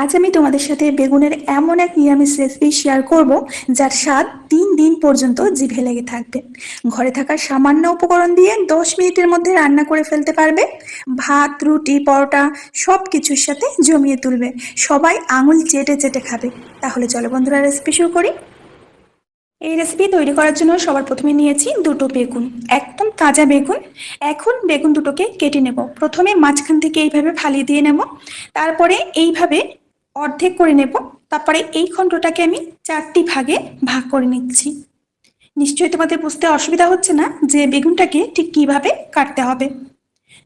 আজ আমি তোমাদের সাথে বেগুনের এমন এক নিরামিষ রেসিপি শেয়ার করব যার স্বাদ 3 দিন পর্যন্ত জিভে লেগে থাকবে। ঘরে থাকা সামান্য উপকরণ দিয়ে 10 মিনিটের মধ্যে রান্না করে ফেলতে পারবে। ভাত, রুটি, পরোটা সব কিছুর সাথে জমিয়ে তুলবে। সবাই আঙুল চেটে চেটে খাবে। তাহলে চলো বন্ধুরা, রেসিপি শুরু করি। এই রেসিপি তৈরি করার জন্য সবার প্রথমে নিয়েছি দুটো বেগুন, একদম তাজা বেগুন। এখন বেগুন দুটোকে কেটে নেব। প্রথমে মাঝখান থেকে এইভাবে ফালিয়ে দিয়ে নেব, তারপরে এইভাবে অর্ধেক করে নেব। তারপরে এই খণ্ডটাকে আমি 4টি ভাগে ভাগ করে নিচ্ছি। নিশ্চয়ই তোমাদের বুঝতে অসুবিধা হচ্ছে না যে বেগুনটাকে ঠিক কিভাবে কাটতে হবে।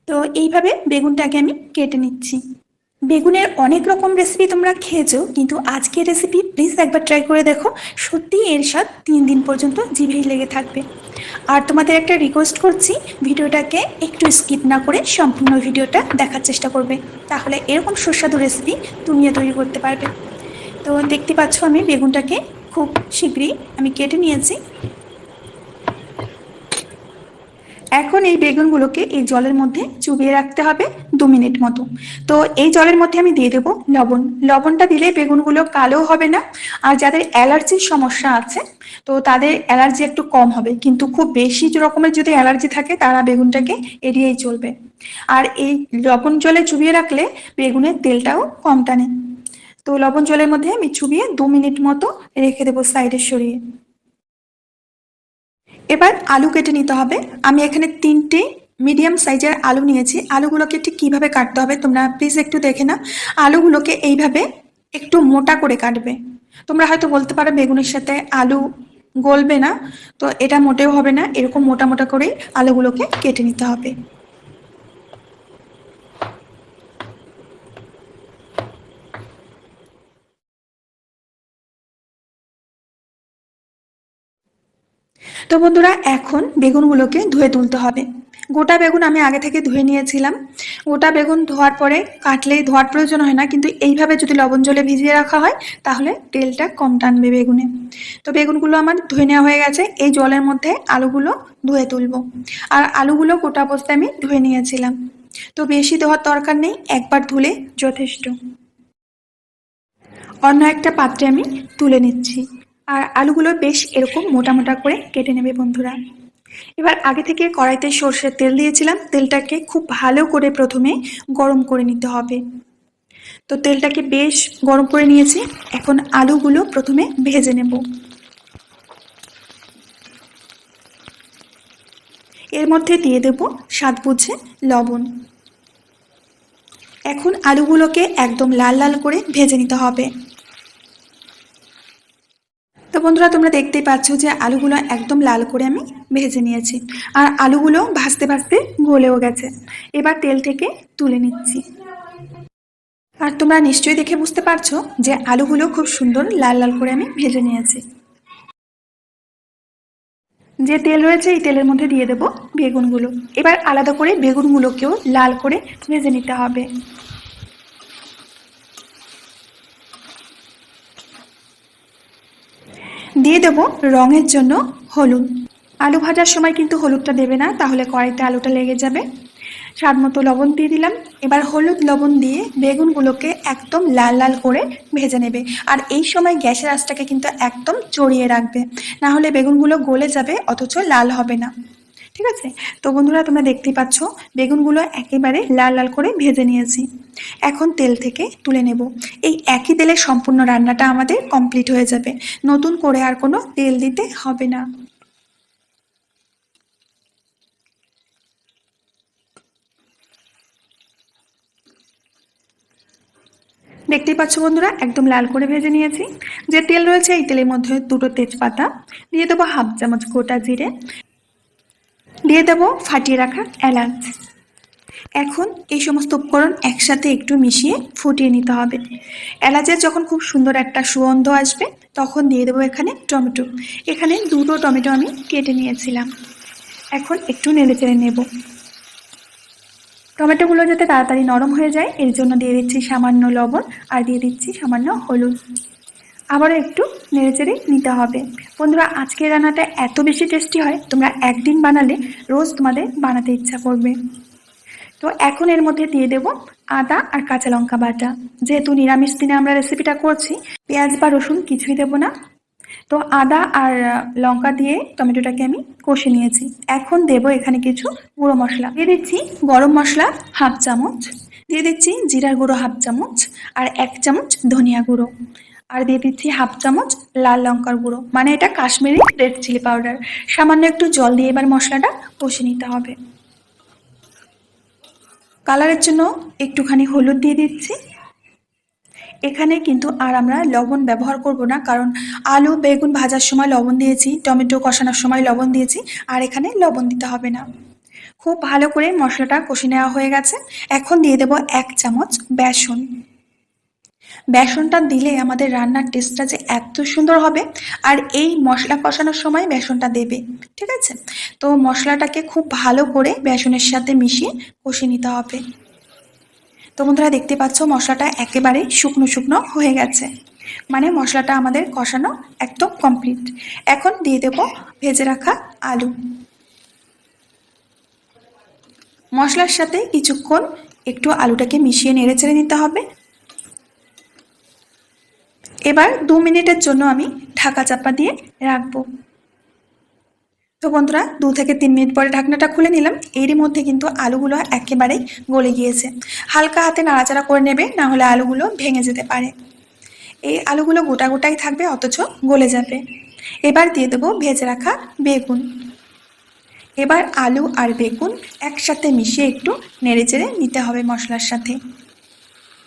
তো এইভাবে বেগুনটাকে আমি কেটে নিচ্ছি। বেগুনের অনেক রকম রেসিপি তোমরা খেয়েছো, কিন্তু আজকের রেসিপি প্লিজ একবার ট্রাই করে দেখো। সত্যি এর স্বাদ 3 দিন পর্যন্ত জিভেই লেগে থাকবে। আর তোমাদের একটা রিকোয়েস্ট করছি, ভিডিওটাকে একটু স্কিপ না করে সম্পূর্ণ ভিডিওটা দেখার চেষ্টা করবে। তাহলে এরকম সুস্বাদু রেসিপি তুমিও তৈরি করতে পারবে। তো দেখতে পাচ্ছ আমি বেগুনটাকে খুব শীঘ্রই আমি কেটে নিয়েছি। এখন এই বেগুনগুলোকে এই জলের মধ্যে চুবিয়ে রাখতে হবে 2 মিনিট মতো। তো এই জলের মধ্যে আমি দিয়ে দেবো লবণ। লবণটা দিলে বেগুনগুলো কালো হবে না। আর যাদের অ্যালার্জির সমস্যা আছে, তো তাদের অ্যালার্জি একটু কম হবে, কিন্তু খুব বেশি রকমের যদি অ্যালার্জি থাকে তারা বেগুনটাকে এড়িয়েই চলবে। আর এই লবণ জলে চুবিয়ে রাখলে বেগুনের তেলটাও কম টানে। তো লবণ জলের মধ্যে আমি চুবিয়ে 2 মিনিট মতো রেখে দেবো সাইডে সরিয়ে। এবার আলু কেটে নিতে হবে। আমি এখানে 3টে মিডিয়াম সাইজের আলু নিয়েছি। আলুগুলোকে ঠিক কিভাবে কাটতে হবে তোমরা প্লিজ একটু দেখে নাও। আলুগুলোকে এইভাবে একটু মোটা করে কাটবে। তোমরা হয়তো বলতে পারো বেগুনের সাথে আলু গলবে না, তো এটা মোটেও হবে না। এরকম মোটা মোটা করেই আলুগুলোকে কেটে নিতে হবে। তো বন্ধুরা, এখন বেগুনগুলোকে ধুয়ে তুলতে হবে। গোটা বেগুন আমি আগে থেকে ধুয়ে নিয়েছিলাম। গোটা বেগুন ধোয়ার পরে কাটলেই ধোয়ার প্রয়োজন হয় না, কিন্তু এইভাবে যদি লবণ জলে ভিজিয়ে রাখা হয় তাহলে তেলটা কম টানবে বেগুনে। তো বেগুনগুলো আমার ধুয়ে নেওয়া হয়ে গেছে। এই জলের মধ্যে আলুগুলো ধুয়ে তুলব। আর আলুগুলো গোটা অবস্থায় আমি ধুয়ে নিয়েছিলাম। তো বেশি ধোয়ার দরকার নেই, একবার ধুলে যথেষ্ট। অন্য একটা পাত্রে আমি তুলে নিচ্ছি। আর আলুগুলো বেশ এরকম মোটা মোটা করে কেটে নেবে বন্ধুরা। এবার আগে থেকে কড়াইতে সর্ষের তেল দিয়েছিলাম। তেলটাকে খুব ভালো করে প্রথমে গরম করে নিতে হবে। তো তেলটাকে বেশ গরম করে নিয়েছি। এখন আলুগুলো প্রথমে ভেজে নেব। এর মধ্যে দিয়ে দেব স্বাদ বুঝে লবণ। এখন আলুগুলোকে একদম লাল লাল করে ভেজে নিতে হবে। তো বন্ধুরা, তোমরা দেখতেই পাচ্ছ যে আলুগুলো একদম লাল করে আমি ভেজে নিয়েছি। আর আলুগুলো ভাজতে ভাজতে গলেও গেছে। এবার তেল থেকে তুলে নিচ্ছি। আর তোমরা নিশ্চয়ই দেখে বুঝতে পারছো যে আলুগুলো খুব সুন্দর লাল লাল করে আমি ভেজে নিয়েছি। যে তেল রয়েছে এই তেলের মধ্যে দিয়ে দেবো বেগুনগুলো। এবার আলাদা করে বেগুনগুলোকেও লাল করে ভেজে নিতে হবে। দিয়ে দেবো রঙের জন্য হলুদ। আলু ভাজার সময় কিন্তু হলুদটা দেবে না, তাহলে কড়াইতে আলুটা লেগে যাবে। স্বাদ মতো লবণ দিয়ে দিলাম। এবার হলুদ লবণ দিয়ে বেগুনগুলোকে একদম লাল লাল করে ভেজে নেবে। আর এই সময় গ্যাসের আঁচটাকে কিন্তু একদম চড়িয়ে রাখবে, না হলে বেগুনগুলো গলে যাবে অথচ লাল হবে না। ঠিক আছে? তো বন্ধুরা, তোমরা দেখতেই পাচ্ছ বেগুনগুলো একেবারে লাল লাল করে ভেজে নিয়েছি। এখন তেল থেকে তুলে নেব। এই একই তেলে সম্পূর্ণ রান্নাটা আমাদের কমপ্লিট হয়ে যাবে। নতুন করে আর কোনো তেল দিতে হবে না। দেখতেই পাচ্ছ বন্ধুরা, একদম লাল করে ভেজে নিয়েছি। যে তেল রয়েছে এই তেলের মধ্যে দুটো তেজপাতা দিয়ে দেবো, হাফ চামচ গোটা জিরে দিয়ে দেবো, ফাটিয়ে রাখা এলাচ। এখন এই সমস্ত উপকরণ একসাথে একটু মিশিয়ে ফুটিয়ে নিতে হবে। এলাচের যখন খুব সুন্দর একটা সুগন্ধ আসবে তখন দিয়ে দেবো এখানে টমেটো। এখানে দুটো টমেটো আমি কেটে নিয়েছিলাম। এখন একটু নেড়ে চেড়ে নেব। টমেটোগুলো যাতে তাড়াতাড়ি নরম হয়ে যায় এর জন্য দিয়ে দিচ্ছি সামান্য লবণ আর দিয়ে দিচ্ছি সামান্য হলুদ। আবারও একটু নেড়েচেড়ে নিতে হবে। বন্ধুরা, আজকের রান্নাটা এত বেশি টেস্টি হয়, তোমরা একদিন বানালে রোজ তোমাদের বানাতে ইচ্ছা করবে। তো এখন এর মধ্যে দিয়ে দেব আদা আর কাঁচা লঙ্কা বাটা। যেহেতু নিরামিষ দিনে আমরা রেসিপিটা করছি, পেঁয়াজ বা রসুন কিছুই দেব না। তো আদা আর লঙ্কা দিয়ে টমেটোটাকে আমি কষে নিয়েছি। এখন দেব এখানে কিছু গুঁড়ো মশলা। দিয়ে দিচ্ছি গরম মশলা হাফ চামচ, দিয়ে দিচ্ছি জিরার গুঁড়ো হাফ চামচ, আর 1 চামচ ধনিয়া গুঁড়ো, আর দিয়ে দিচ্ছি হাফ চামচ লাল লঙ্কার গুঁড়ো, মানে এটা কাশ্মীরি রেড চিলি পাউডার। সামান্য একটু জল দিয়ে এবার মশলাটা কষে নিতে হবে। কালারের জন্য একটুখানি হলুদ দিয়ে দিচ্ছি। এখানে কিন্তু আর আমরা লবণ ব্যবহার করব না, কারণ আলু বেগুন ভাজার সময় লবণ দিয়েছি, টমেটো কষানোর সময় লবণ দিয়েছি, আর এখানে লবণ দিতে হবে না। খুব ভালো করে মশলাটা কষে নেওয়া হয়ে গেছে। এখন দিয়ে দেব 1 চামচ বেসন। বেসনটা দিলে আমাদের রান্নার টেস্টটা যে এত সুন্দর হবে, আর এই মশলা কষানোর সময় বেসনটা দেবে, ঠিক আছে? তো মশলাটাকে খুব ভালো করে বেসনের সাথে মিশিয়ে কষে নিতে হবে। তো বন্ধুরা দেখতে পাচ্ছ মশলাটা একেবারে শুকনো শুকনো হয়ে গেছে, মানে মশলাটা আমাদের কষানো একদম কমপ্লিট। এখন দিয়ে দেব ভেজে রাখা আলু। মশলার সাথে কিছুক্ষণ একটু আলুটাকে মিশিয়ে নেড়ে চেড়ে নিতে হবে। এবার 2 মিনিটের জন্য আমি ঢাকা চাপা দিয়ে রাখবো। তো বন্ধুরা 2 থেকে 3 মিনিট পরে ঢাকনাটা খুলে নিলাম। এরই মধ্যে কিন্তু আলুগুলো একেবারেই গলে গিয়েছে। হালকা হাতে নাড়াচাড়া করে নেবে, না হলে আলুগুলো ভেঙে যেতে পারে। এই আলুগুলো গোটা গোটাই থাকবে, অথচ গলে যাবে। এবার দিয়ে দেবো ভেজে রাখা বেগুন। এবার আলু আর বেগুন একসাথে মিশিয়ে একটু নেড়েচেড়ে নিতে হবে মশলার সাথে।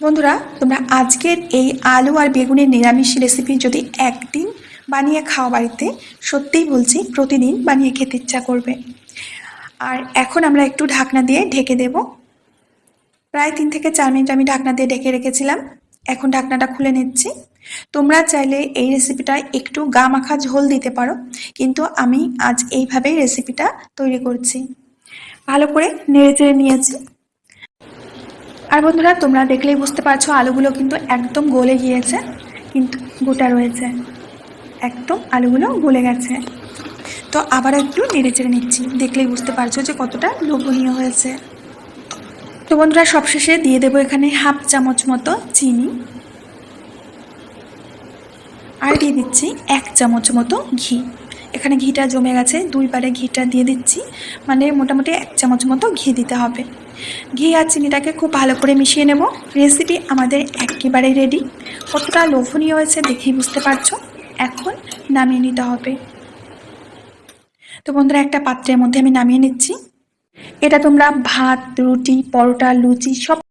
বন্ধুরা তোমরা আজকের এই আলু আর বেগুনের নিরামিষ রেসিপি যদি একদিন বানিয়ে খাও বাড়িতে, সত্যিই বলছি প্রতিদিন বানিয়ে খেতে ইচ্ছা করবে। আর এখন আমরা একটু ঢাকনা দিয়ে ঢেকে দেব। প্রায় 3 থেকে 4 মিনিট আমি ঢাকনা দিয়ে ঢেকে রেখেছিলাম। এখন ঢাকনাটা খুলে নিচ্ছি। তোমরা চাইলে এই রেসিপিটায় একটু গা মাখা ঝোল দিতে পারো, কিন্তু আমি আজ এইভাবেই রেসিপিটা তৈরি করছি। ভালো করে নেড়েচেড়ে নিয়েছি। আর বন্ধুরা তোমরা দেখলেই বুঝতে পারছো আলুগুলো কিন্তু একদম গলে গিয়েছে, কিন্তু গোটা রয়েছে, একদম আলুগুলো গলে গেছে। তো আবার একটু নেড়েচেড়ে নিচ্ছি, দেখলেই বুঝতে পারছো যে কতটা লোভনীয় হয়েছে। তো বন্ধুরা সবশেষে দিয়ে দেবো এখানে হাফ চামচ মতো চিনি, আর দিয়ে দিচ্ছি 1 চামচ মতো ঘি। এখানে ঘিটা জমে গেছে, 2 বারে ঘিটা দিয়ে দিচ্ছি, মানে মোটামুটি 1 চামচ মতো ঘি দিতে হবে। ঘি আর চিনিটাকে খুব ভালো করে মিশিয়ে নেব। রেসিপি আমাদের একেবারে রেডি। কতটা লোভনীয় হয়েছে দেখেই বুঝতে পারছো। এখন নামিয়ে নিতে হবে। তো বন্ধুরা একটা পাত্রের মধ্যে আমি নামিয়ে নিচ্ছি। এটা তোমরা ভাত, রুটি, পরোটা, লুচি সব